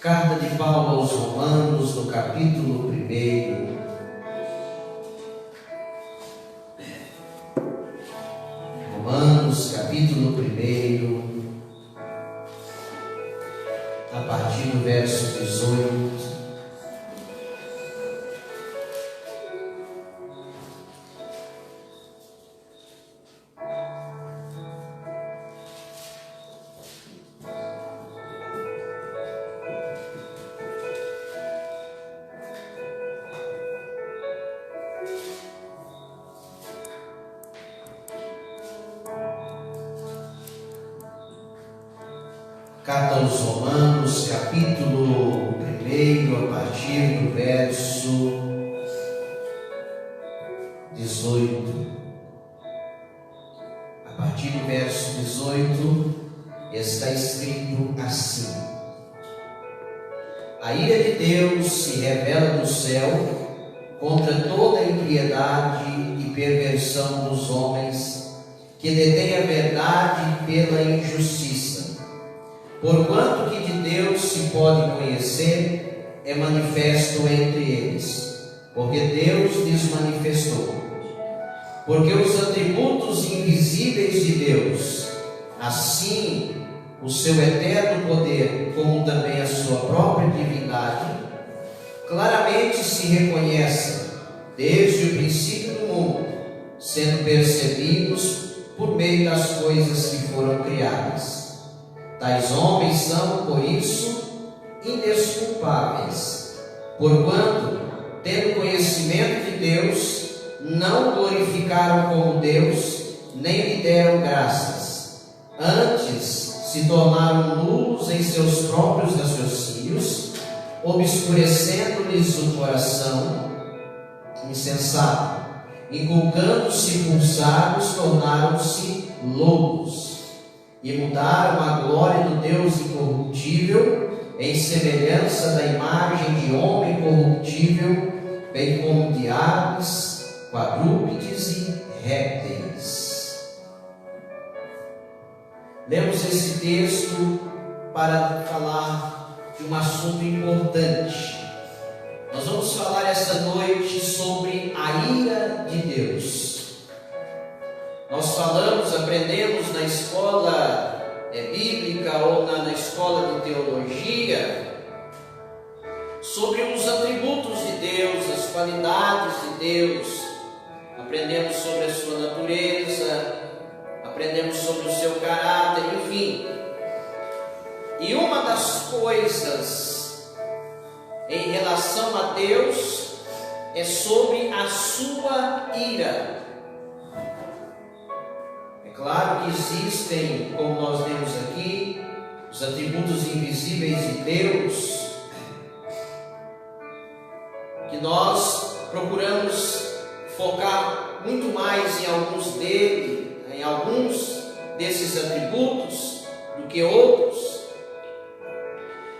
Carta de Paulo aos Romanos, no capítulo 1. Romanos, capítulo 1, a partir do verso 18. Carta aos Romanos, capítulo 1, a partir do verso 18. A partir do verso 18 está escrito assim: a ira de Deus se revela do céu contra toda a impiedade e perversão dos homens que detêm a verdade pela injustiça. Porquanto que de Deus se pode conhecer, é manifesto entre eles, porque Deus lhes manifestou. Porque os atributos invisíveis de Deus, assim o seu eterno poder, como também a sua própria divindade, claramente se reconhecem desde o princípio do mundo, sendo percebidos por meio das coisas que foram criadas. Tais homens são, por isso, indesculpáveis, porquanto, tendo conhecimento de Deus, não glorificaram como Deus, nem lhe deram graças. Antes, se tornaram nulos em seus próprios raciocínios, obscurecendo-lhes o coração insensato, inculcando-se por sábios, tornaram-se loucos. E mudaram a glória do Deus incorruptível em semelhança da imagem de homem corruptível, bem como de aves, quadrúpedes e répteis. Lemos esse texto para falar de um assunto importante. Nós vamos falar esta noite sobre a ira de Deus. Nós aprendemos na escola bíblica ou na escola de teologia sobre os atributos de Deus, as qualidades de Deus. Aprendemos sobre a sua natureza, aprendemos sobre o seu caráter, enfim. E uma das coisas em relação a Deus é sobre a sua ira. Claro que existem, como nós vemos aqui, os atributos invisíveis de Deus, que nós procuramos focar muito mais em alguns desses atributos do que outros.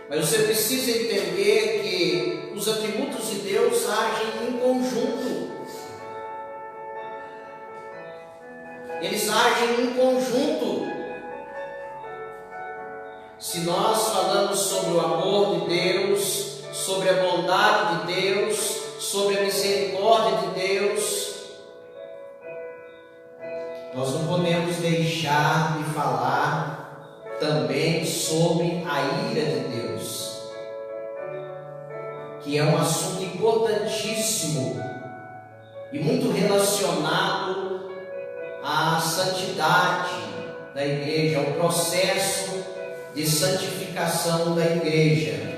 Mas você precisa entender que os atributos de Deus agem em conjunto. Eles agem em conjunto. se nós falamos sobre o amor de Deus, sobre a bondade de Deus, sobre a misericórdia de Deus, nós não podemos deixar de falar também sobre a ira de Deus, que é um assunto importantíssimo e muito relacionado à santidade da igreja, ao processo de santificação da igreja.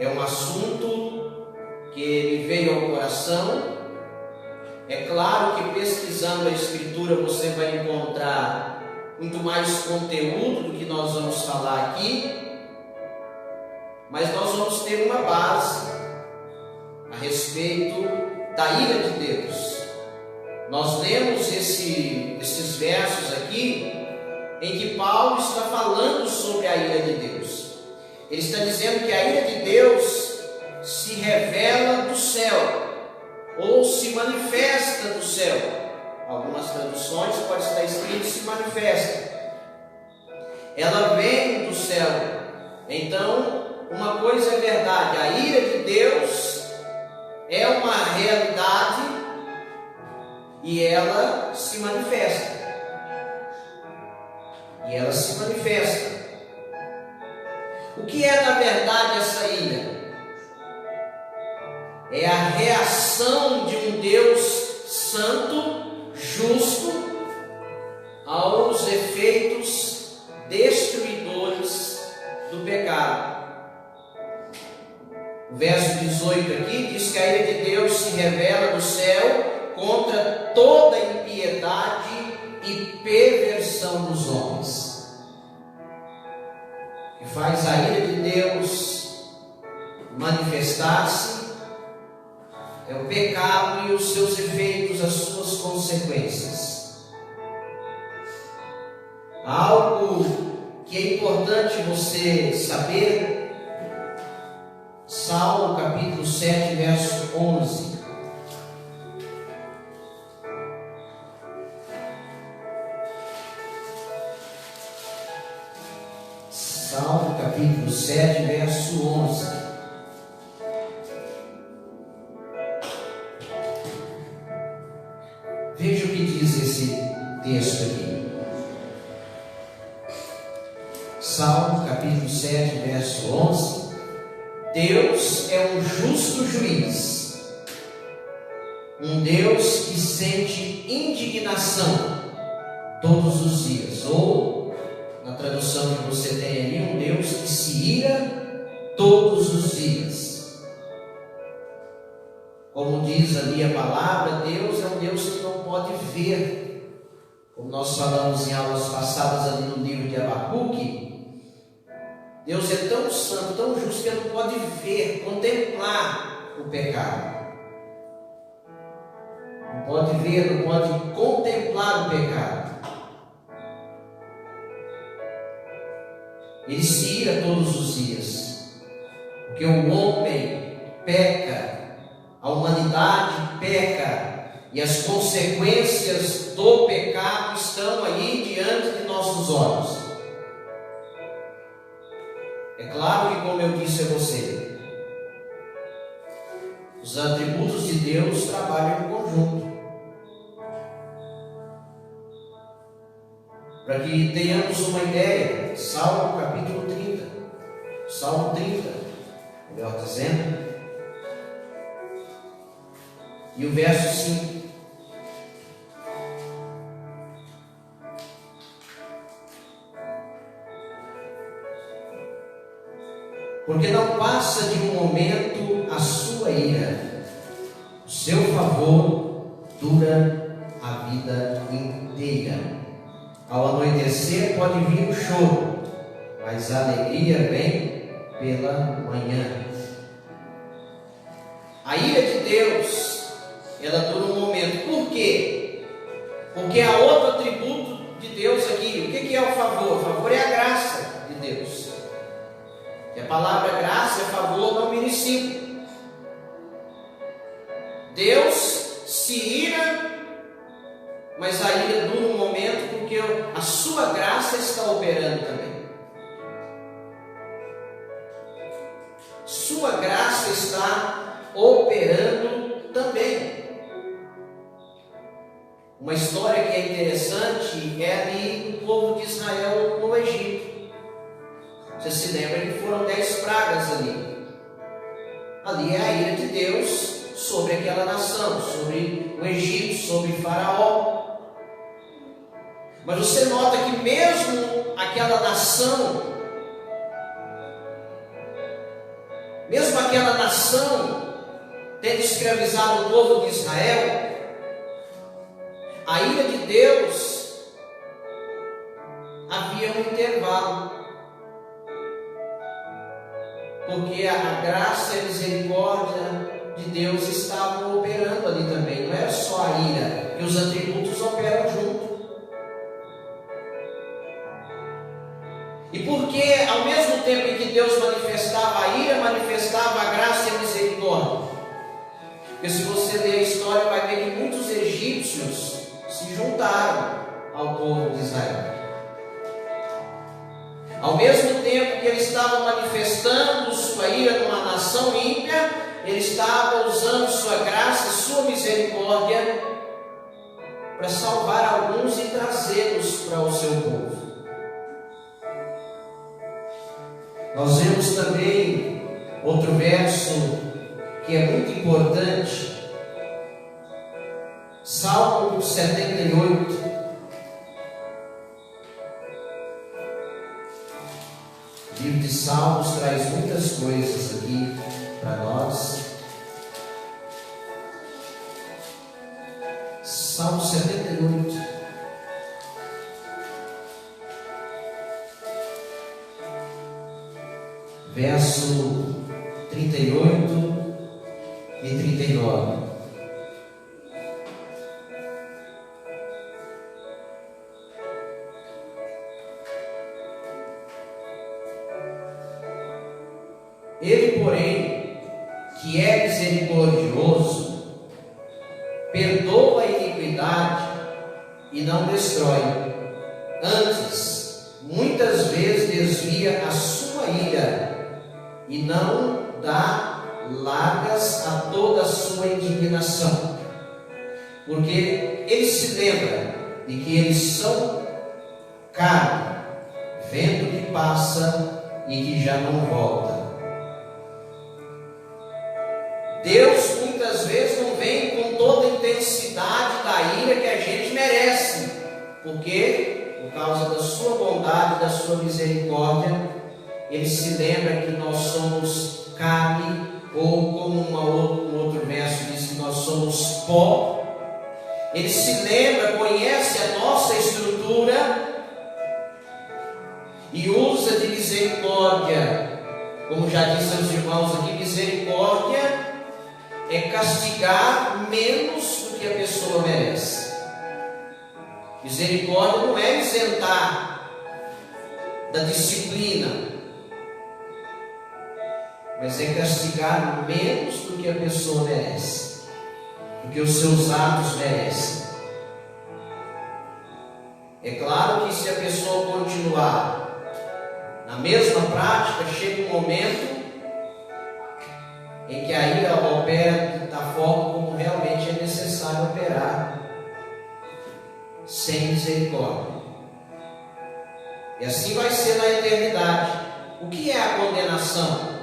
É um assunto que me veio ao coração. É claro que pesquisando a Escritura você vai encontrar muito mais conteúdo do que nós vamos falar aqui, mas nós vamos ter uma base a respeito da ira de Deus. Nós lemos esses versos aqui em que Paulo está falando sobre a ira de Deus. Ele está dizendo que a ira de Deus se revela do céu, ou se manifesta do céu. Algumas traduções pode estar escrito se manifesta. Ela vem do céu. Então, uma coisa é verdade: a ira de Deus é uma realidade e ela se manifesta. E ela se manifesta. O que é na verdade essa ira? É a reação de um Deus santo, justo, aos efeitos destruidores do pecado. O verso 18 aqui diz que a ira de Deus se revela do céu contra toda impiedade e perversão dos homens. E faz a ira de Deus manifestar-se é o pecado e os seus efeitos, as suas consequências. Algo que é importante você saber, Salmo capítulo 7, verso 11. Salmo capítulo 7, verso 11. Veja o que diz esse texto aqui. Salmo capítulo 7, verso 11. Deus é um justo juiz, um Deus que sente indignação todos os dias. Ou, na tradução que você tem ali, um Deus que se ira todos os dias. Como diz ali a palavra, Deus é um Deus que não pode ver. Como nós falamos em aulas passadas ali no livro de Abacuque, Deus é tão santo, tão justo, que ele não pode ver, contemplar o pecado. Não pode ver, não pode contemplar o pecado. Ele se ira todos os dias, porque o homem peca, a humanidade peca, e as consequências do pecado estão aí diante de nossos olhos. É claro que, como eu disse a você, os atributos de Deus trabalham em conjunto, para que tenhamos uma ideia. Salmo capítulo 30, Salmo 30, melhor dizendo, e o verso 5. Porque não passa de um momento a sua ira, o seu favor dura a vida inteira. Ao anoitecer pode vir o choro, mas a alegria vem pela manhã. A ira de Deus, ela dura um momento. Por quê? Porque há outro atributo de Deus aqui. O que é o favor? O favor é a graça de Deus. E a palavra graça é favor, não merecível. Deus se ira, mas a ira dura um momento, porque a sua graça está operando também. sua graça está operando também. Uma história que é interessante é ali do povo de Israel no Egito. Você se lembra que foram 10 pragas ali. Ali é a ira de Deus sobre aquela nação, sobre o Egito, sobre Faraó. Mas você nota que mesmo aquela nação, tendo escravizado o povo de Israel, a ira de Deus havia um intervalo. Porque a graça e a misericórdia de Deus estavam operando ali também. Não era só a ira, e os atributos operam junto. E porque ao mesmo tempo em que Deus manifestava a ira, manifestava a graça e a misericórdia. Porque se você ler a história, vai ver que muitos egípcios se juntaram ao povo de Israel. Ao mesmo tempo que ele estava manifestando sua ira numa nação ímpia, ele estava usando sua graça e sua misericórdia para salvar alguns e trazê-los para o seu povo. Nós vemos também outro verso que é muito importante, Salmo 78. O livro de Salmos traz muitas coisas aqui para nós. Salmo 78. Verso 38 e 39. Ele, porém, que é misericordioso, perdoa a iniquidade e não destrói. Antes, muitas vezes desvia a sua ira e não dá largas a toda a sua indignação. Porque ele se lembra de que eles são carne, vento que passa e que já não volta. Deus muitas vezes não vem com toda a intensidade da ira que a gente merece, porque por causa da sua bondade, da sua misericórdia, ele se lembra que nós somos carne, ou como um outro verso diz que nós somos pó. Ele se lembra, conhece a nossa estrutura e usa de misericórdia. Como já disse aos irmãos aqui, misericórdia é castigar menos do que a pessoa merece. Misericórdia não é isentar da disciplina, mas é castigar menos do que a pessoa merece, do que os seus atos merecem. É claro que se a pessoa continuar na mesma prática, chega um momento em que a ira opera da forma como realmente é necessário operar, sem misericórdia. E assim vai ser na eternidade. O que é a condenação?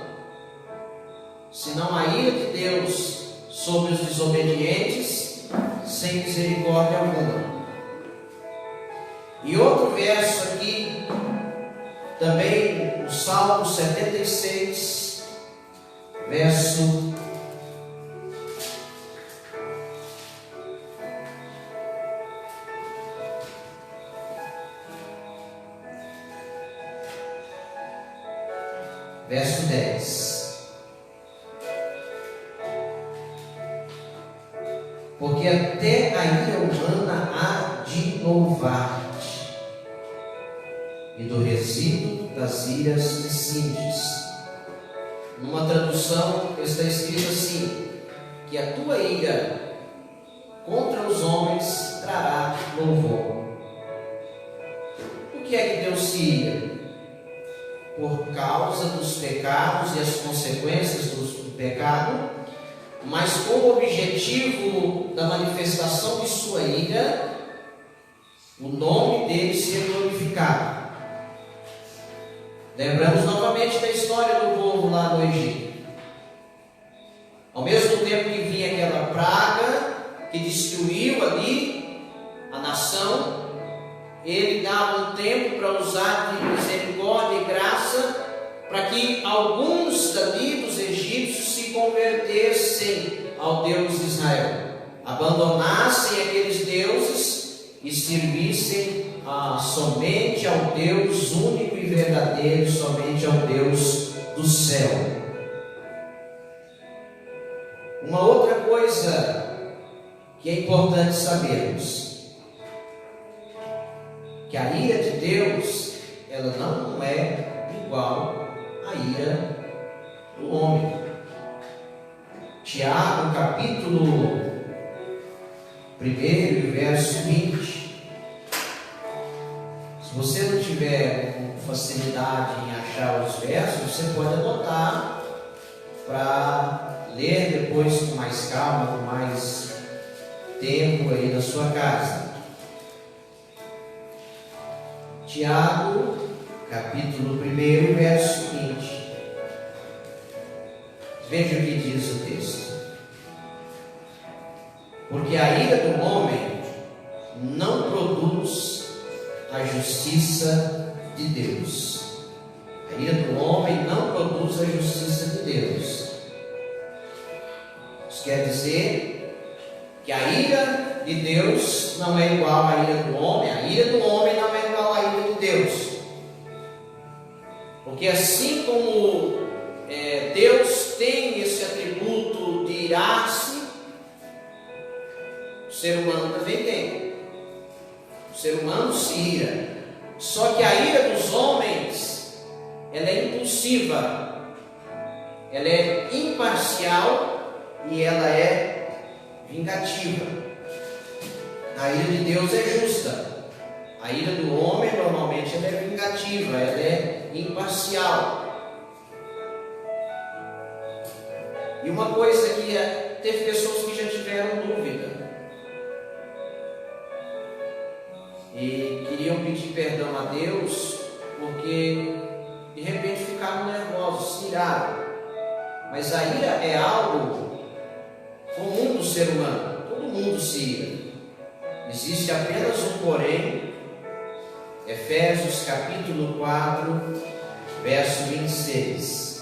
Senão a ira de Deus sobre os desobedientes, sem misericórdia alguma. E outro verso aqui, também o Salmo 76, verso 10. Porque até a ira humana há de louvar-te, e do resíduo das iras te cinges. Numa tradução está escrito assim: que a tua ira contra os homens trará louvor. O que é que Deus se ira? por causa dos pecados e as consequências do pecado, mas com o objetivo da manifestação de sua ira, o nome dele ser glorificado. Lembramos novamente da história do povo lá no Egito. Ao mesmo tempo que vinha aquela praga que destruiu ali a nação, ele dava um tempo para usar de misericórdia e graça para que alguns dali dos egípcios se convertessem ao Deus de Israel, abandonassem aqueles deuses e servissem somente ao Deus único e verdadeiro, somente ao Deus do céu. Uma outra coisa que é importante sabermos, que a ira de Deus, ela não é igual à ira do homem. Tiago, capítulo 1, verso 20. Se você não tiver facilidade em achar os versos, você pode anotar para ler depois com mais calma, com mais tempo aí na sua casa. Tiago, capítulo 1, verso 20. Veja o que diz o texto. Porque a ira do homem não produz a justiça de Deus. A ira do homem não produz a justiça de Deus. Isso quer dizer que a ira de Deus não é igual à ira do homem. A ira do homem não é igual à ira de Deus. Porque assim como Deus tem esse atributo de irar-se, o ser humano também tem. O ser humano se ira. Só que a ira dos homens, ela é impulsiva, ela é imparcial e ela é vingativa. A ira de Deus é justa. A ira do homem normalmente ela é vingativa, ela é imparcial. E uma coisa que teve pessoas que já tiveram dúvida e queriam pedir perdão a Deus porque de repente ficaram nervosos, se iraram. Mas a ira é algo comum do ser humano, todo mundo se ira. Existe apenas um porém. Efésios capítulo 4, verso 26.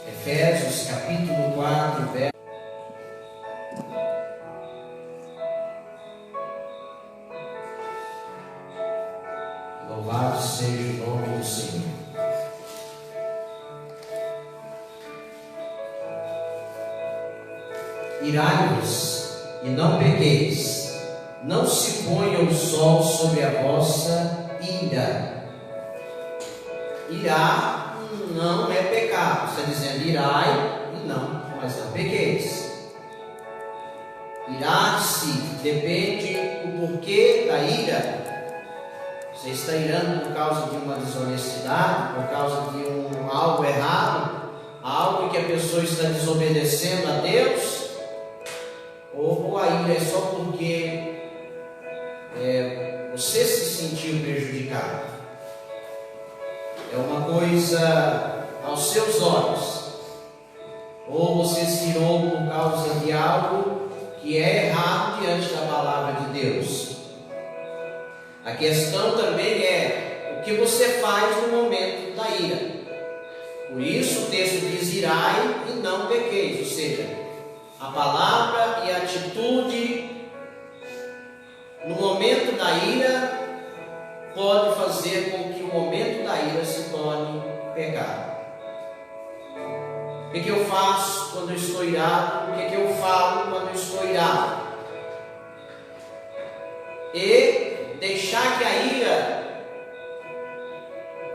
Efésios capítulo 4, verso. Louvado seja o nome do Senhor. Irai-vos e não pequeis, não se ponha o sol sobre a vossa ira. Irar não é pecado. Está dizendo irai e não, mas não pequeis. Irar-se depende do porquê da ira. Você está irando por causa de uma desonestidade, por causa de algo errado, algo que a pessoa está desobedecendo a Deus, ou a ira é só porque você se sentiu prejudicado. É uma coisa aos seus olhos, ou você se irou por causa de algo que é errado diante da palavra de Deus. A questão também é o que você faz no momento da ira. Por isso o texto diz irai e não pequeis, ou seja, a palavra e a atitude no momento da ira pode fazer com que o momento da ira se torne pecado. O que eu faço quando eu estou irado? O que eu falo quando eu estou irado? E deixar que a ira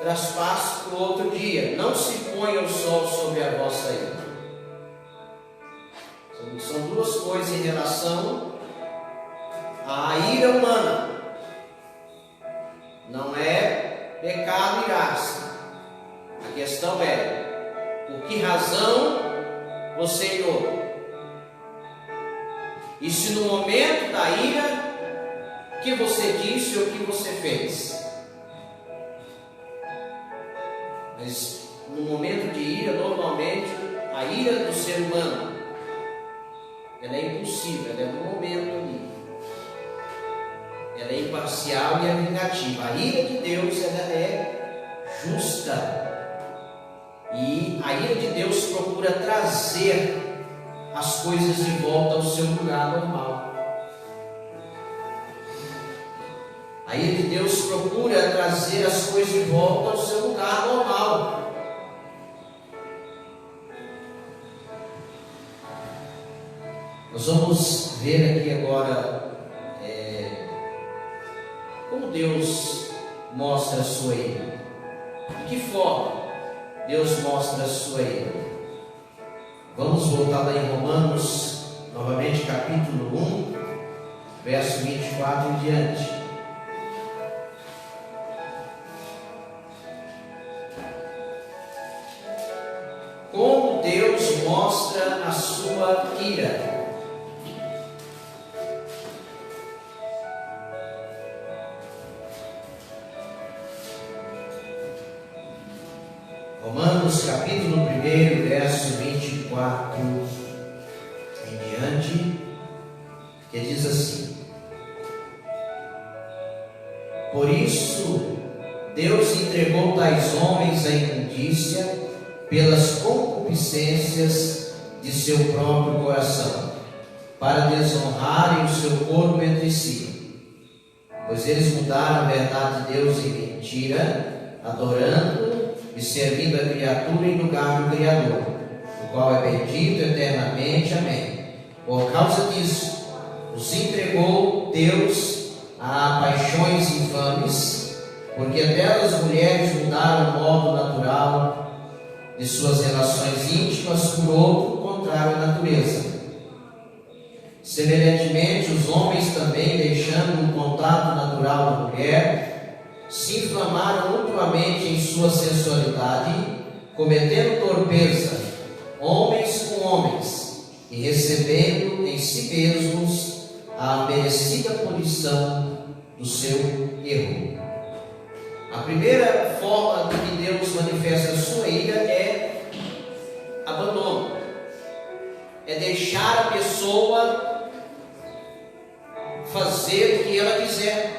traspasse para o outro dia. Não se ponha o sol sobre a vossa ira. Você são duas coisas em relação à ira humana. Não é pecado irar-se. A questão é, por que razão você irou? E se no momento da ira, o que você disse ou o que você fez? Mas no momento de ira, normalmente, a ira do ser humano, ela é impulsiva, ela é no momento ali. Ela é imparcial e é vingativa. A ira de Deus, ela é justa. E a ira de Deus procura trazer as coisas de volta ao seu lugar normal. A ira de Deus procura trazer as coisas de volta ao seu lugar normal. Nós vamos ver aqui agora como Deus mostra a sua ira. De que forma Deus mostra a sua ira? Vamos voltar lá em Romanos, novamente capítulo 1, verso 24 em diante. Como Deus mostra a sua ira. Romanos capítulo 1, verso 24 em diante, que diz assim: por isso Deus entregou tais homens à imundícia pelas concupiscências de seu próprio coração, para desonrarem o seu corpo entre si, pois eles mudaram a verdade de Deus em mentira, adorando e servindo a criatura em lugar do Criador, o qual é bendito eternamente. Amém. Por causa disso, os entregou Deus a paixões infames, porque até as mulheres mudaram o modo natural de suas relações íntimas por outro contrário à natureza. Semelhantemente, os homens também, deixando o contato natural da mulher, se inflamaram mutuamente em sua sensualidade, cometendo torpeza, homens com homens, e recebendo em si mesmos a merecida punição do seu erro. A primeira forma de que Deus manifesta a sua ira é abandono, é deixar a pessoa fazer o que ela quiser.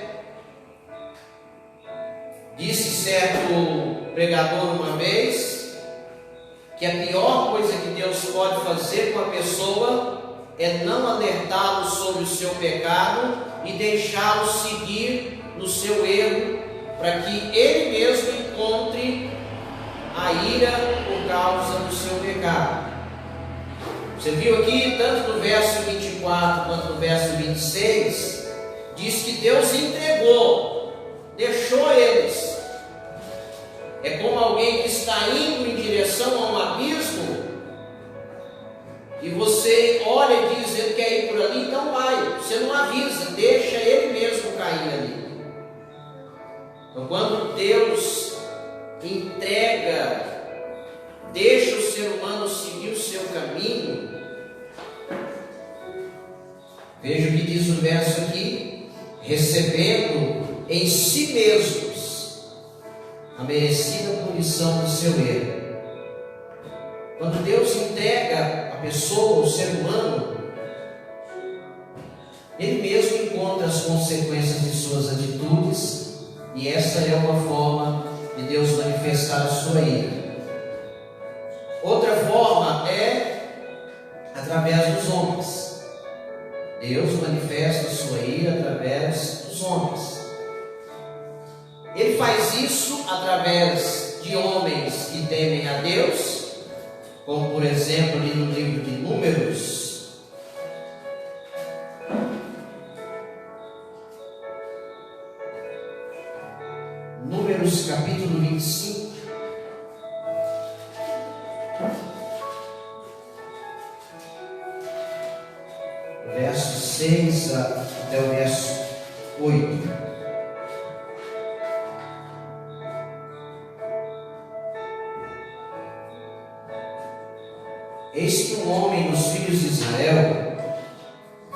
Disse certo pregador uma vez que a pior coisa que Deus pode fazer com a pessoa é não alertá-lo sobre o seu pecado e deixá-lo seguir no seu erro, para que ele mesmo encontre a ira por causa do seu pecado. Você viu aqui, tanto no verso 24 quanto no verso 26, diz que Deus entregou, deixou eles. É como alguém que está indo em direção a um abismo e você olha e diz: ele quer ir por ali, então vai. Você não avisa, deixa ele mesmo cair ali. Então, quando Deus entrega, deixa o ser humano seguir o seu caminho, veja o que diz o verso aqui: recebendo em si mesmos a merecida punição do seu erro. Quando Deus entrega a pessoa, o ser humano, ele mesmo encontra as consequências de suas atitudes, e essa é uma forma de Deus manifestar a sua ira. Outra forma é através dos homens. Deus manifesta a sua ira através dos homens. Ele faz isso através de homens que temem a Deus, como por exemplo ali no livro de Números, capítulo 25. verso 6 até o verso 8. Eis que um homem dos filhos de Israel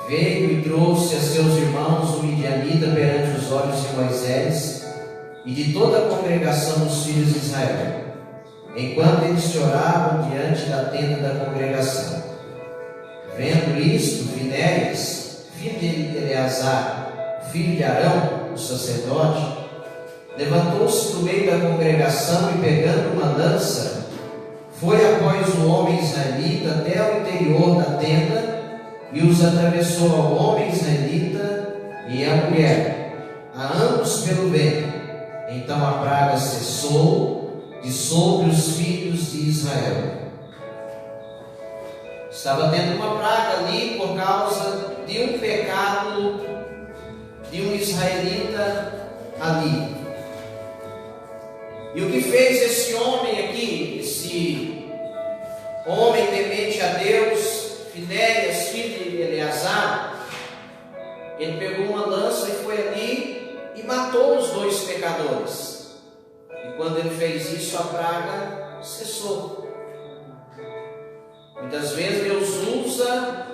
veio e trouxe a seus irmãos o midianita perante os olhos de Moisés e de toda a congregação dos filhos de Israel, enquanto eles choravam diante da tenda da congregação. Vendo isto, Finéias, filho de Eleazar, filho de Arão, o sacerdote, levantou-se do meio da congregação e, pegando uma lança, foi após o homem israelita até ao interior da tenda e os atravessou ao homem israelita e à mulher, a ambos pelo ventre. Então a praga cessou de sobre os filhos de Israel. Estava tendo uma praga ali por causa de um pecado de um israelita ali. E o que fez esse homem aqui, esse homem temente a Deus, Finéias, filho de Eleazar, ele pegou uma lança e foi ali e matou os dois pecadores. E quando ele fez isso, a praga cessou. Muitas vezes Deus usa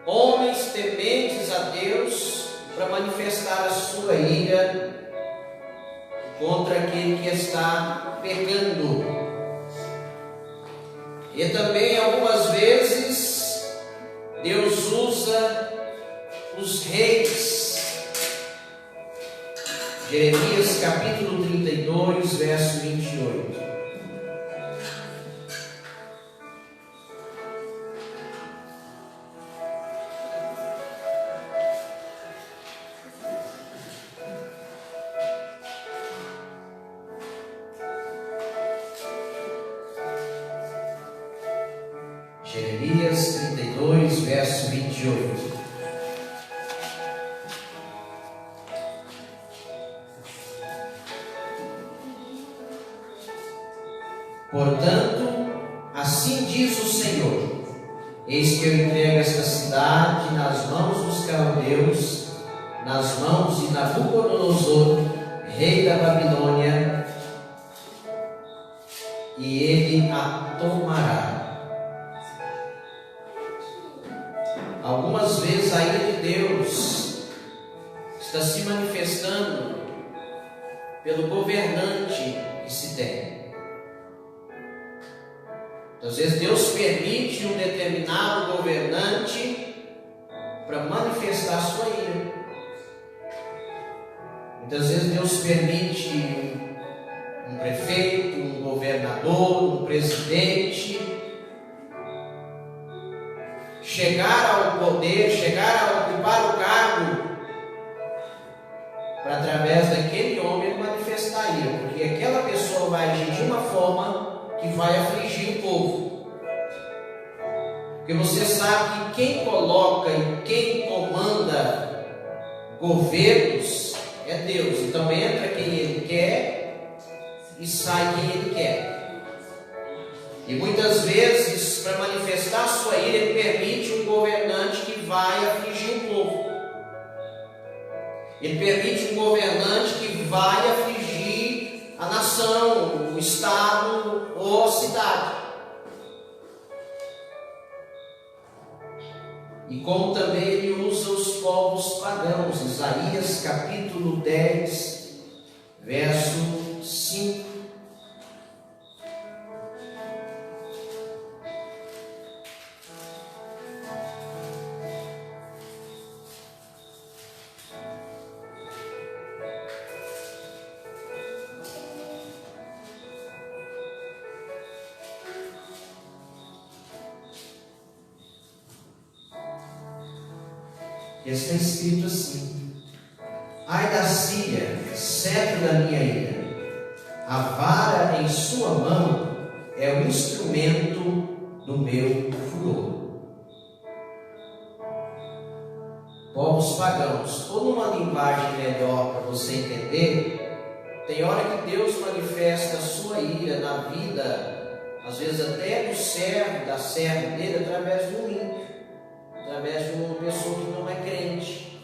homens tementes a Deus para manifestar a sua ira contra aquele que está pecando. E também algumas vezes Deus usa os reis. Jeremias capítulo 32, verso 28. Jeremias 32, verso 28. Portanto, assim diz o Senhor: eis que eu entrego esta cidade nas mãos dos caldeus, nas mãos de Nabucodonosor, rei da Babilônia, e ele a tomará. Algumas vezes a ira de Deus está se manifestando pelo governante que se tem. Às vezes Deus permite um determinado governante para manifestar sua ira. Muitas vezes Deus permite um prefeito, um governador, um presidente chegar ao poder, chegar a ocupar o cargo, para através daquele homem manifestar a ira, porque aquela pessoa vai agir de uma forma que vai afligir o povo. Porque você sabe que quem coloca e quem comanda governos é Deus. Então entra quem Ele quer e sai quem Ele quer. E muitas vezes, para manifestar sua ira, Ele permite um governante que vai afligir o povo. Ele permite um governante que vai afligir a nação, o estado ou a cidade. E como também Ele usa os povos pagãos. Isaías capítulo 10, verso 5. Está escrito assim: ai da Síria, cetro da minha ira, a vara em sua mão é o instrumento do meu furor. Povos pagãos, ou numa linguagem melhor para você entender, tem hora que Deus manifesta a sua ira na vida, às vezes até do servo, da serva dele, através do ímpio, através de uma pessoa que não é crente.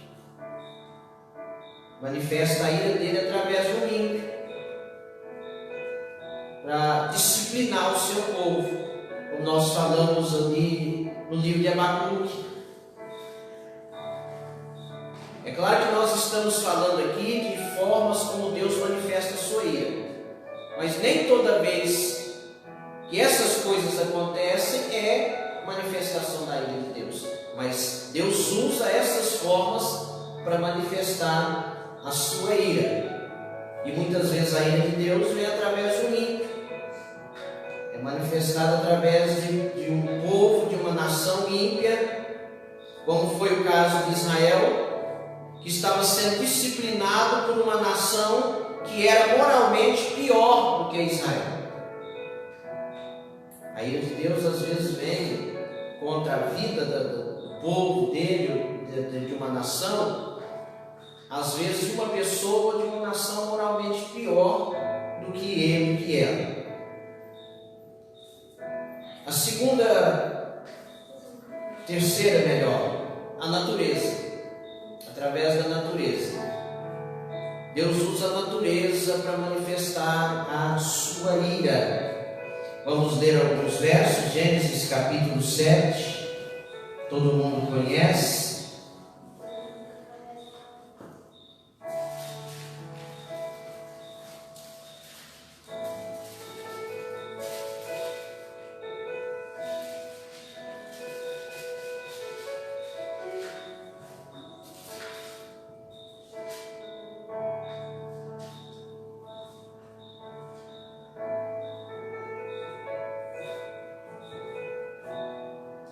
Manifesta a ira dele através do ímpio, para disciplinar o seu povo, como nós falamos ali no livro de Abacuque. É claro que nós estamos falando aqui de formas como Deus manifesta a sua ira, mas nem toda vez que essas coisas acontecem é manifestação da ira de Deus, mas Deus usa essas formas para manifestar a sua ira, e muitas vezes a ira de Deus vem através do ímpio, é manifestada através de um povo, de uma nação ímpia, como foi o caso de Israel, que estava sendo disciplinado por uma nação que era moralmente pior do que Israel. A ira de Deus às vezes vem contra a vida do povo dele, de uma nação, às vezes de uma pessoa de uma nação moralmente pior do que ele, que ela. Terceira melhor, a natureza. Através da natureza. Deus usa a natureza para manifestar a sua ira. Vamos ler alguns versos. Gênesis capítulo 7. Todo mundo conhece.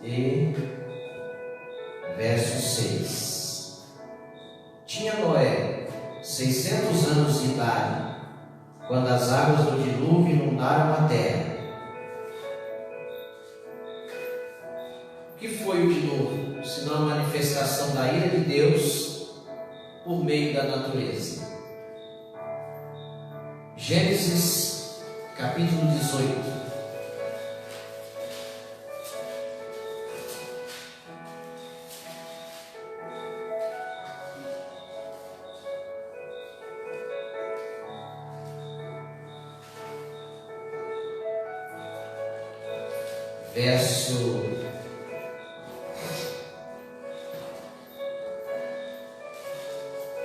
E verso 6. Tinha Noé 600 anos de idade, quando as águas do dilúvio inundaram a terra. O que foi o dilúvio, senão a manifestação da ira de Deus por meio da natureza? Gênesis capítulo 18.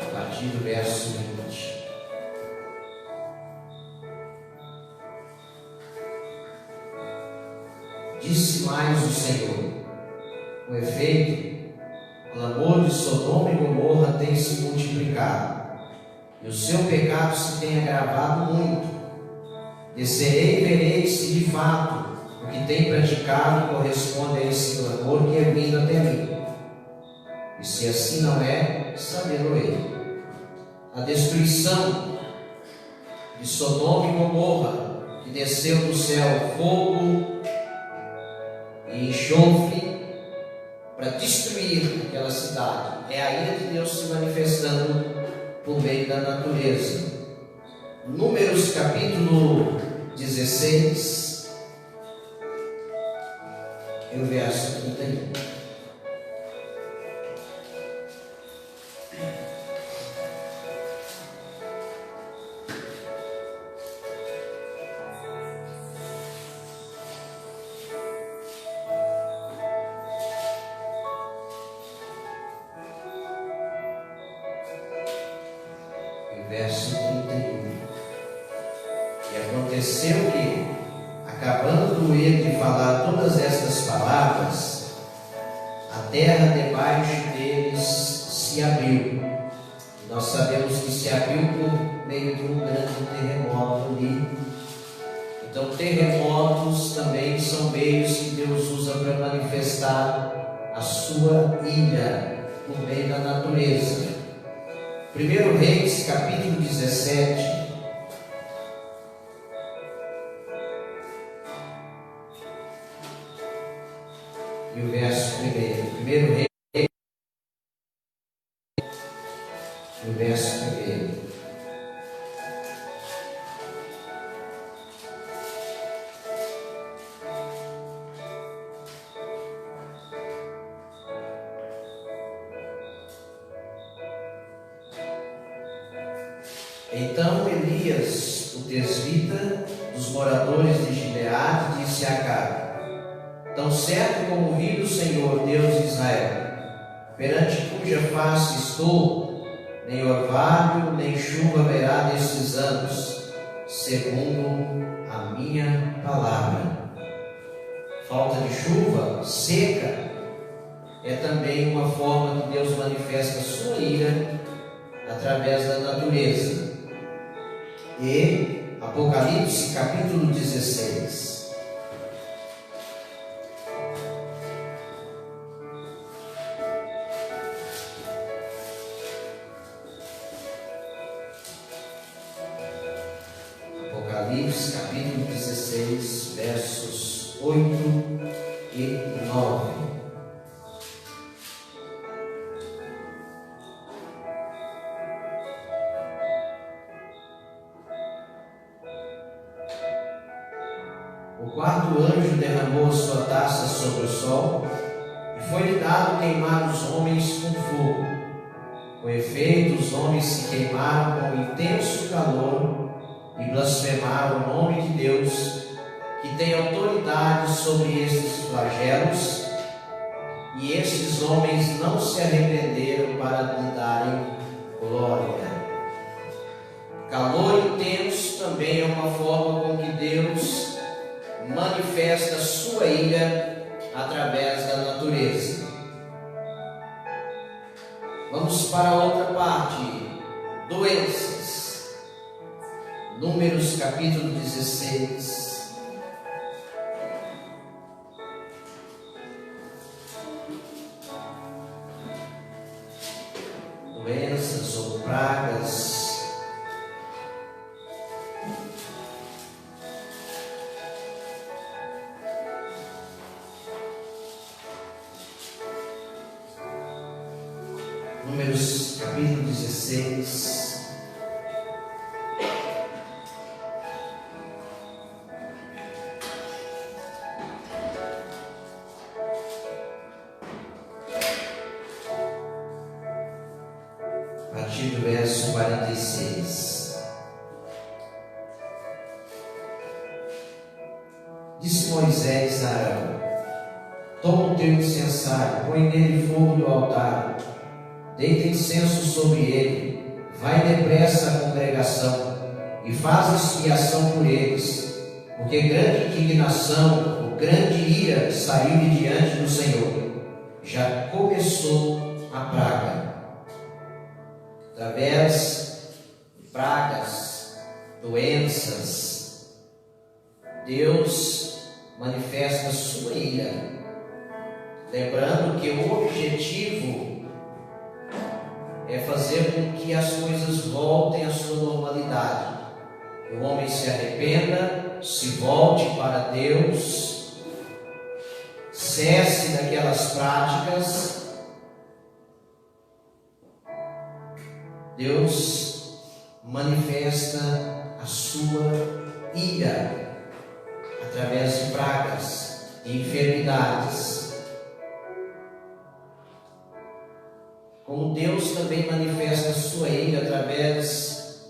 A partir do verso 20. Disse mais o Senhor: com efeito, o clamor de Sodoma e Gomorra tem se multiplicado, e o seu pecado se tem agravado muito. Descerei e verei se de fato o que tem praticado corresponde a esse clamor que é vindo até mim. E se assim não é, sabê-lo-ei. A destruição de Sodoma e Gomorra, que desceu do céu fogo e enxofre para destruir aquela cidade, é a ira de Deus se manifestando por meio da natureza. Números capítulo 16 e o verso 31. Verso 31. E aconteceu que, acabando ele de falar todas estas palavras, a terra debaixo deles se abriu. Nós sabemos que se abriu por meio de um grande terremoto ali. Então, terremotos também são meios que Deus usa para manifestar a sua ira por meio da natureza. 1 Reis, capítulo 17. E o verso 1. 1 Reis, e o verso 1. Então Elias, o tesbita dos moradores de Gileade, disse a Acabe: tão certo como vive o Senhor, Deus de Israel, perante cuja face estou, nem orvalho, nem chuva haverá nestes anos, segundo a minha palavra. Falta de chuva, seca, é também uma forma que Deus manifesta a sua ira através da natureza. E Apocalipse capítulo 16. Apocalipse capítulo 16, versos 8 e 9. O quarto anjo derramou a sua taça sobre o sol, e foi-lhe dado queimar os homens com fogo. Com efeito, os homens se queimaram com intenso calor e blasfemaram o nome de Deus, que tem autoridade sobre estes flagelos, e estes homens não se arrependeram para lhe darem glória. Calor intenso também é uma forma com que Deus manifesta sua ira através da natureza. Vamos para a outra parte: doenças. Números capítulo 16. Doenças ou pragas. Números capítulo 16. A partir do verso 46. Disse Moisés a Arão: toma o teu incensário, põe nele fogo do altar, deita incenso sobre ele, vai depressa à congregação e faz expiação por eles, porque grande indignação, ou grande ira saiu de diante do Senhor. Já começou a praga. Através de pragas, doenças, Deus manifesta a sua ira. Lembrando que o objetivo é fazer com que as coisas voltem à sua normalidade. Que o homem se arrependa, se volte para Deus, cesse daquelas práticas. Deus manifesta a sua ira através de pragas e enfermidades. Como Deus também manifesta a sua ira através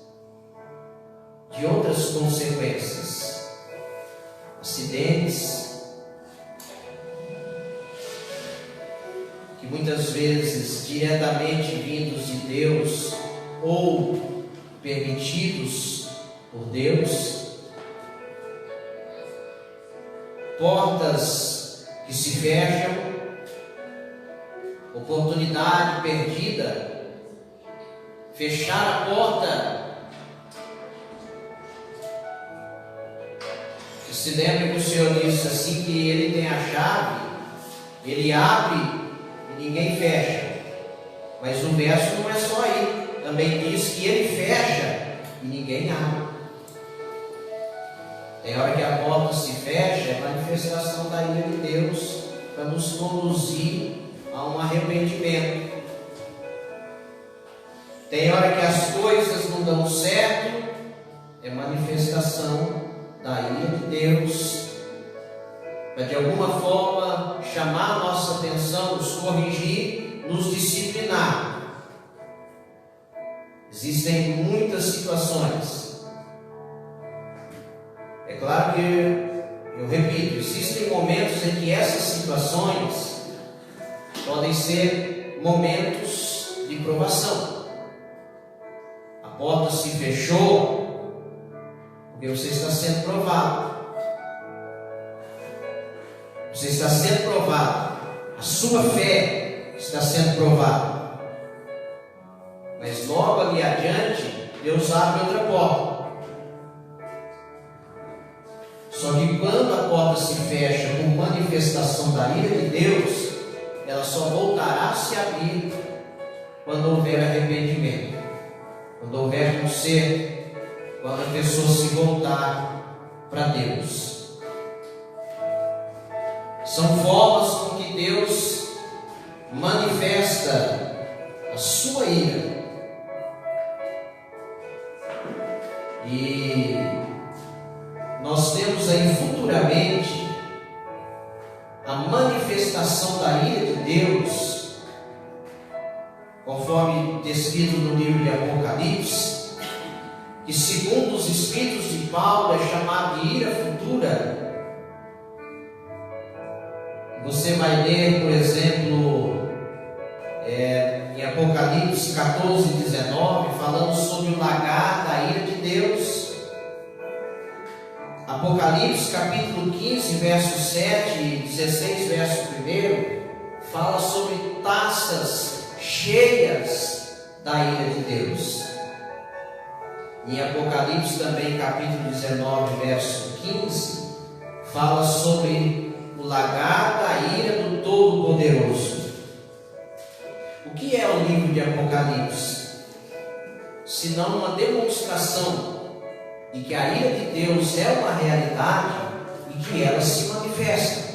de outras consequências, acidentes, que muitas vezes diretamente vindos de Deus ou permitidos por Deus, portas que se fecham, oportunidade perdida, fechar a porta. Se lembra que o Senhor disse assim, que Ele tem a chave, Ele abre e ninguém fecha. Mas o verso não é só aí, também diz que Ele fecha e ninguém abre. Tem hora que a porta se fecha, é manifestação da ira de Deus para nos conduzir a um arrependimento. Tem hora que as coisas não dão certo, é manifestação da ira de Deus, para de alguma forma chamar a nossa atenção, nos corrigir, nos disciplinar. Existem muitas situações. É claro que, eu repito, existem momentos em que essas situações podem ser momentos de provação. A porta se fechou porque você está sendo provado. Você está sendo provado. A sua fé está sendo provada. Mas logo ali adiante, Deus abre outra porta. Só que quando a porta se fecha por manifestação da ira de Deus, ela só voltará a se abrir quando houver arrependimento, quando houver conserto, quando a pessoa se voltar para Deus. São formas com que Deus manifesta a sua ira. E nós temos aí futuramente a manifestação da ira de Deus, conforme descrito no livro de Apocalipse, que segundo os escritos de Paulo é chamado de ira futura. Você vai ler, por exemplo, em Apocalipse 14, 19, falando sobre o lagar da ira de Deus. Apocalipse capítulo 15, verso 7 e 16, verso 1, fala sobre taças cheias da ira de Deus. Em Apocalipse também, capítulo 19, verso 15, fala sobre o lagar da ira do Todo-Poderoso. O que é o livro de Apocalipse? Senão uma demonstração de que a ira de Deus é uma realidade e que ela se manifesta.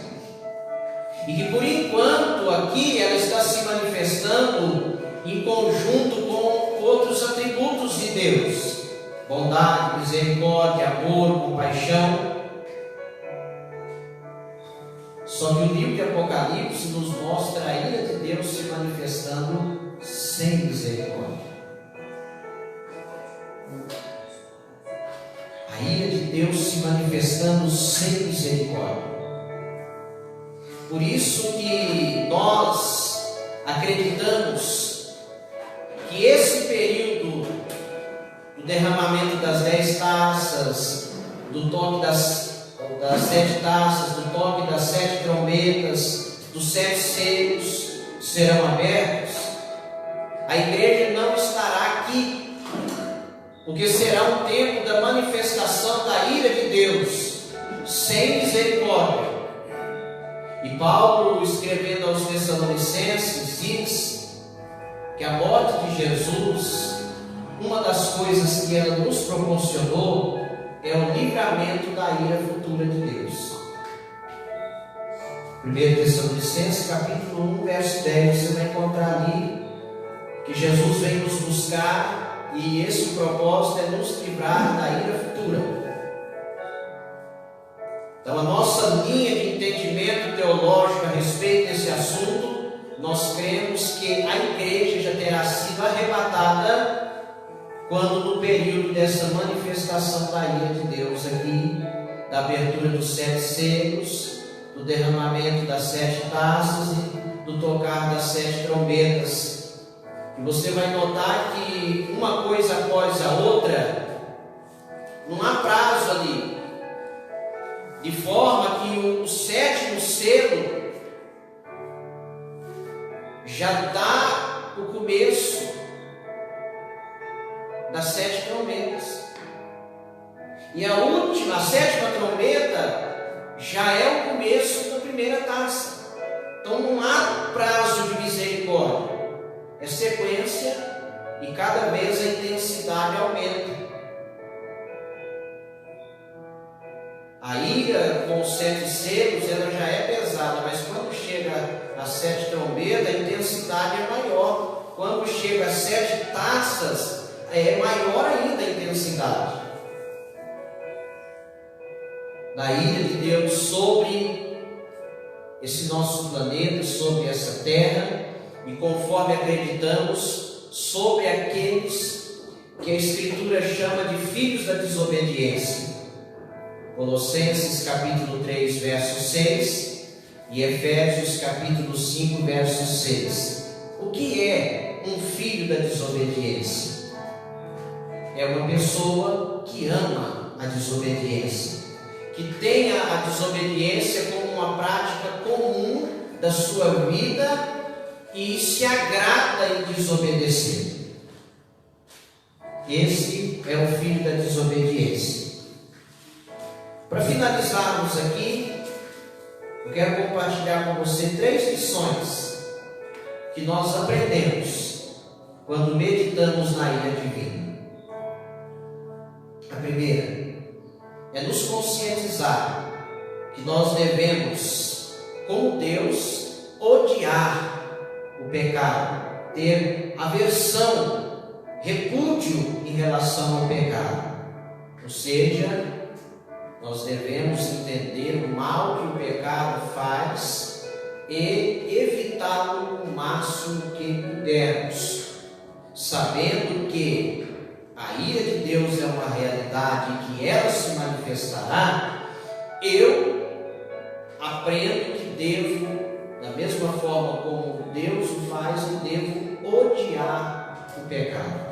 E que por enquanto aqui ela está se manifestando em conjunto com outros atributos de Deus: bondade, misericórdia, amor, compaixão. Só que o livro de Apocalipse nos mostra a ira de Deus se manifestando sem misericórdia. A ira de Deus se manifestando sem misericórdia. Por isso que nós acreditamos que esse período do derramamento das 10 taças, do toque das 7 taças, do toque das 7 trombetas, dos 7 selos serão abertos, a igreja não estará aqui, porque será um tempo da manifestação da ira de Deus, sem misericórdia. E Paulo, escrevendo aos Tessalonicenses, diz que a morte de Jesus, uma das coisas que ela nos proporcionou, é o livramento da ira futura de Deus. 1 Tessalonicenses capítulo 1, verso 10, você vai encontrar ali que Jesus vem nos buscar e esse propósito é nos livrar da ira futura. Então a nossa linha de entendimento teológico a respeito desse assunto, nós cremos que a igreja já terá sido arrebatada quando no período dessa manifestação da ira de Deus aqui, da abertura dos 7 selos, do derramamento das 7 taças e do tocar das 7 trombetas. E você vai notar que uma coisa após a outra, não há prazo ali, de forma que o 7º selo já dá o começo das 7 trombetas. E a 7ª trombeta já é o começo da primeira taça. Então não há prazo de misericórdia. É sequência e cada vez a intensidade aumenta. A ira com os 7 selos ela já é pesada, mas quando chega a 7 trombetas a intensidade é maior. Quando chega a 7 taças é maior ainda a intensidade da ira de Deus sobre esse nosso planeta, sobre essa terra, e conforme acreditamos, sobre aqueles que a Escritura chama de filhos da desobediência. Colossenses capítulo 3, verso 6 e Efésios capítulo 5, verso 6. O que é um filho da desobediência? É uma pessoa que ama a desobediência, que tenha a desobediência como uma prática comum da sua vida e se agrada em desobedecer. Esse é o filho da desobediência. Para finalizarmos aqui, eu quero compartilhar com você 3 lições que nós aprendemos quando meditamos na ira divina. A primeira é nos conscientizar que nós devemos, como Deus, odiar o pecado, ter aversão, repúdio em relação ao pecado. Ou seja, nós devemos entender o mal que o pecado faz e evitá-lo o máximo que pudermos, sabendo que a ira de Deus é uma realidade e que ela se manifestará. Eu aprendo que devo, da mesma forma como Deus o faz, eu devo odiar o pecado.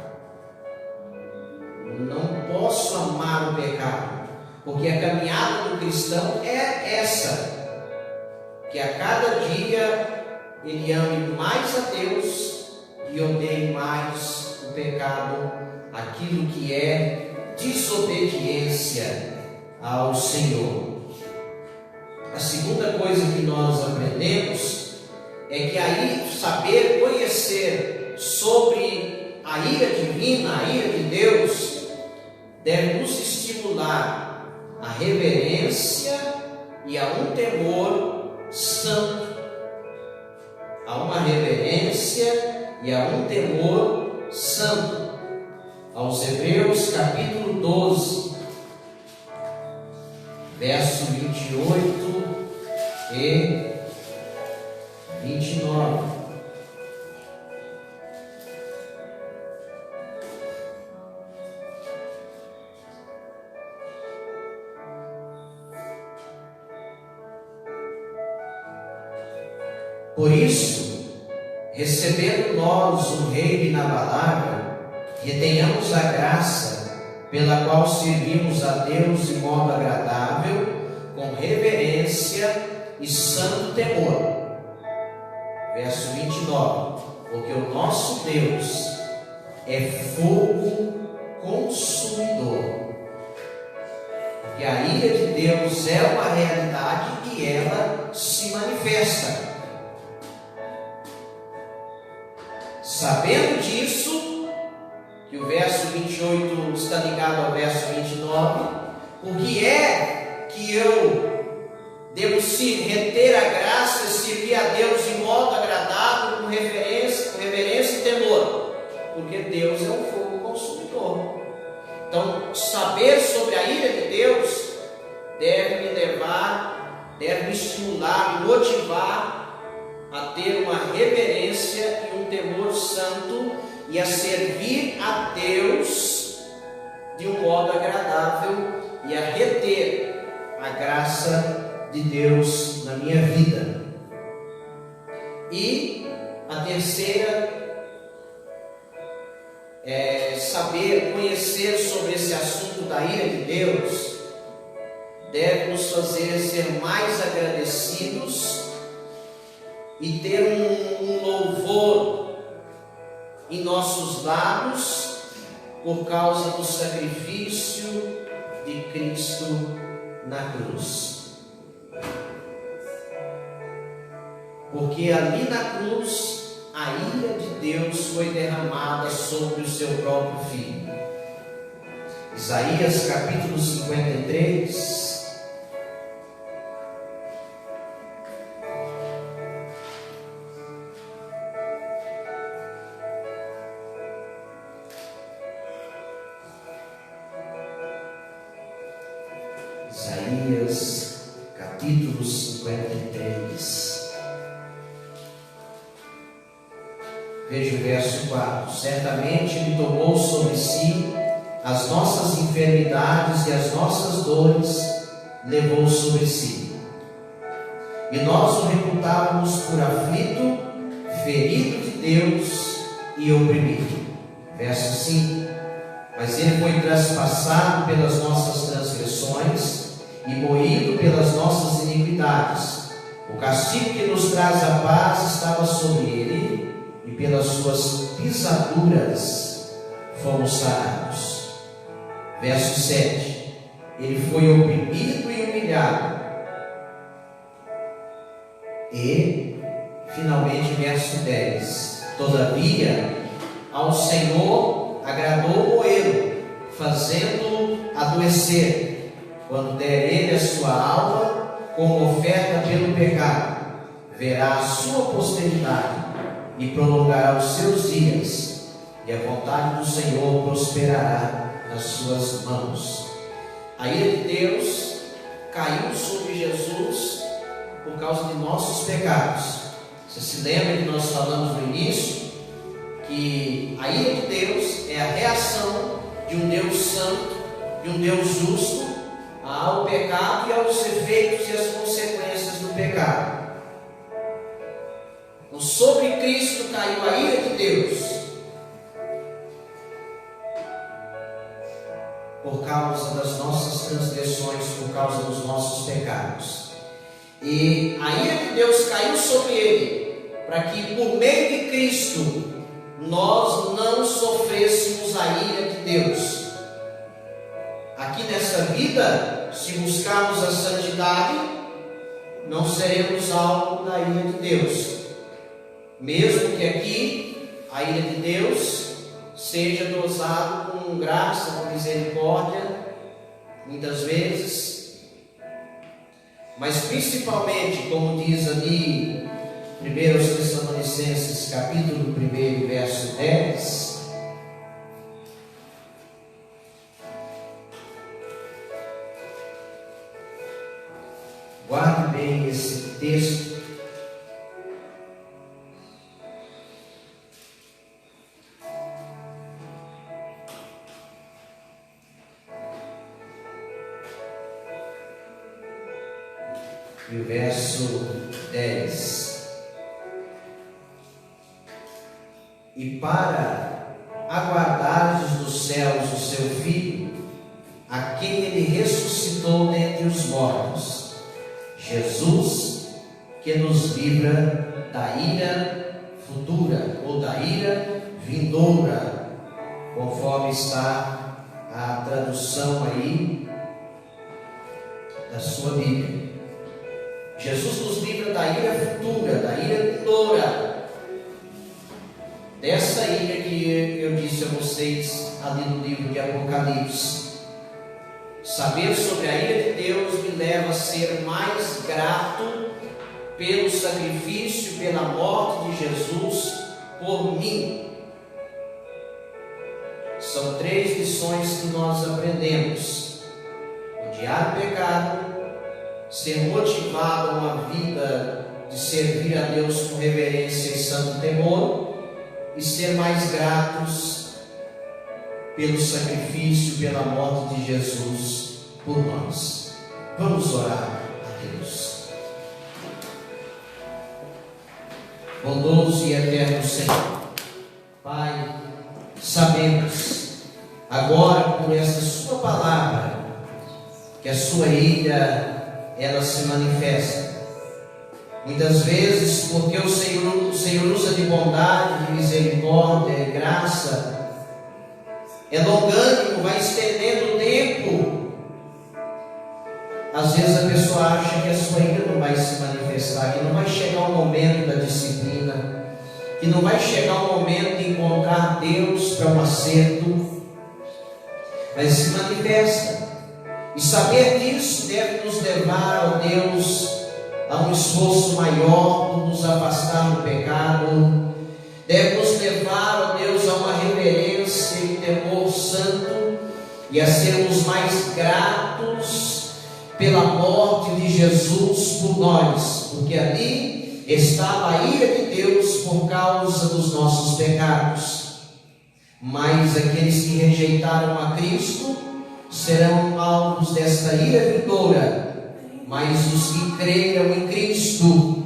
Não posso amar o pecado, porque a caminhada do cristão é essa, que a cada dia ele ame mais a Deus e odeie mais o pecado, aquilo que é desobediência ao Senhor. A segunda coisa que nós aprendemos é que aí saber conhecer sobre a ira divina, a ira de Deus, deve nos estimular a reverência e a um temor santo. A uma reverência e a um temor santo. Aos Hebreus capítulo 12, verso 28 e 29. Por isso, recebendo nós um Rei inabalável, retenhamos a graça pela qual servimos a Deus de modo agradável, com reverência e santo temor. Verso 29. Porque o nosso Deus é fogo consumidor. Porque a ira de Deus é uma realidade e ela se manifesta. Sabendo disso, que o verso 28 está ligado ao verso 29, o que é que eu devo reter a graça e servir a Deus de modo agradável, com reverência e temor? Porque Deus é um fogo consumidor. Então, saber sobre a ira de Deus deve me levar, deve me estimular, me motivar a ter uma reverência e um temor santo e a servir a Deus de um modo agradável e a reter a graça de Deus na minha vida. E a terceira é saber, conhecer sobre esse assunto da ira de Deus, deve nos fazer ser mais agradecidos e ter um louvor em nossos lábios por causa do sacrifício de Cristo na cruz. Porque ali na cruz a ira de Deus foi derramada sobre o seu próprio Filho. Isaías capítulo 53. Isaías capítulo 53, Veja o verso 4: certamente Ele tomou sobre si as nossas enfermidades e as nossas dores levou sobre si. E nós o reputávamos por aflito, ferido de Deus e oprimido. Verso 5: mas Ele foi traspassado pelas nossas transgressões e moído pelas nossas iniquidades. O castigo que nos traz a paz estava sobre Ele, e pelas suas pisaduras fomos sarados. Verso 7: Ele foi oprimido e humilhado. E, finalmente, verso 10: todavia, ao Senhor agradou moê-lo, fazendo-o adoecer, quando der Ele a sua alma como oferta pelo pecado. Verá a sua posteridade e prolongará os seus dias, e a vontade do Senhor prosperará nas suas mãos. A ira de Deus caiu sobre Jesus por causa de nossos pecados. Você se lembra que nós falamos no início que a ira de Deus é a reação de um Deus santo, de um Deus justo ao pecado e aos efeitos e as consequências do pecado. Então, sobre Cristo caiu a ira de Deus por causa das nossas transgressões, por causa dos nossos pecados. E a ira de Deus caiu sobre Ele, para que por meio de Cristo nós não sofrêssemos a ira de Deus. Aqui nessa vida, se buscarmos a santidade, não seremos alvo da ira de Deus. Mesmo que aqui a ira de Deus seja dosada com graça, com misericórdia, muitas vezes, mas principalmente, como diz ali 1 Tessalonicenses capítulo 1, verso 10, guarde bem esse texto. E o verso 10: e para aguardares dos céus o seu Filho, a quem Ele ressuscitou dentre os mortos, Jesus, que nos livra da ira futura, ou da ira vindoura, conforme está a tradução aí da sua Bíblia. Jesus nos livra da ira futura, da ira vindoura, dessa ira que eu disse a vocês ali no livro de Apocalipse. Saber sobre a ira de Deus me leva a ser mais grato pelo sacrifício, pela morte de Jesus por mim. São 3 lições que nós aprendemos: odiar o pecado, ser motivado a uma vida de servir a Deus com reverência e santo temor, e ser mais gratos pelo sacrifício, pela morte de Jesus por nós. Vamos orar a Deus. Bondoso e eterno Senhor, Pai, sabemos agora por essa sua palavra que a sua ira ela se manifesta. Muitas vezes porque o Senhor usa de bondade, de misericórdia e graça, é longânimo, vai estendendo o tempo. Às vezes a pessoa acha que a sua ira não vai se manifestar, que não vai chegar o momento da disciplina, que não vai chegar o momento de encontrar Deus para um acerto, mas se manifesta. E saber disso deve nos levar, ó Deus, a um esforço maior por nos afastar do pecado, deve nos levar, ó Deus, a uma reverência e temor santo, e a sermos mais gratos pela morte de Jesus por nós, porque ali estava a ira de Deus por causa dos nossos pecados. Mas aqueles que rejeitaram a Cristo serão alvos desta ira vindoura. Mas os que creram em Cristo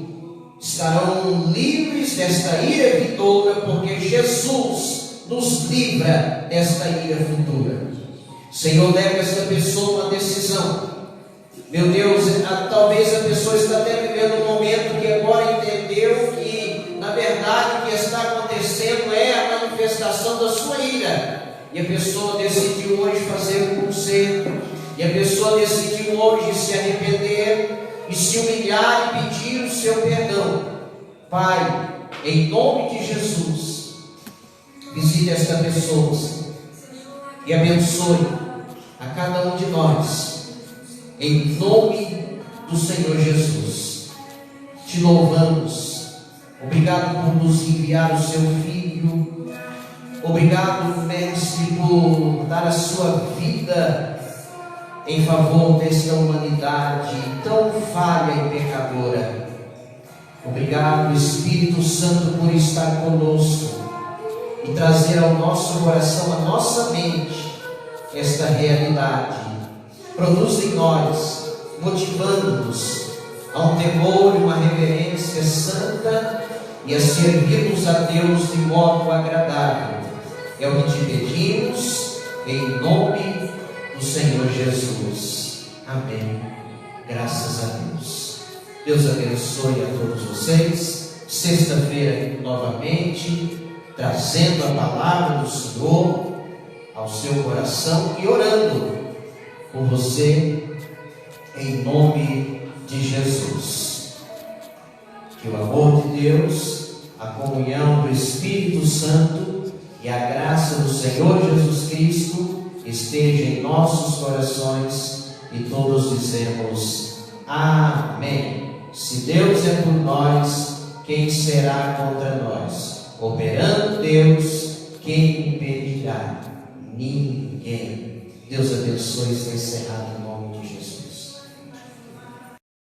estarão livres desta ira vindoura, porque Jesus nos livra desta ira futura. Senhor, leva esta pessoa uma decisão. Meu Deus, talvez a pessoa está até vivendo um momento que agora entendeu que, na verdade, o que está acontecendo é a manifestação da sua ira. E a pessoa decidiu hoje fazer um conserto. E a pessoa decidiu hoje se arrepender e se humilhar e pedir o seu perdão. Pai, em nome de Jesus, visite esta pessoa e abençoe a cada um de nós. Em nome do Senhor Jesus, te louvamos. Obrigado por nos enviar o seu Filho. Obrigado, Mestre, por dar a sua vida em favor desta humanidade tão falha e pecadora. Obrigado, Espírito Santo, por estar conosco e trazer ao nosso coração, à nossa mente, esta realidade. Produz em nós, motivando-nos a um temor e uma reverência santa e a servirmos a Deus de modo agradável. É o que te pedimos, em nome do Senhor Jesus. Amém. Graças a Deus. Deus abençoe a todos vocês. Sexta-feira, novamente, trazendo a palavra do Senhor ao seu coração e orando por você, em nome de Jesus. Que o amor de Deus, a comunhão do Espírito Santo e a graça do Senhor Jesus Cristo esteja em nossos corações e todos dizemos amém. Se Deus é por nós, quem será contra nós? Operando Deus, quem impedirá? Ninguém. Deus abençoe e está encerrado.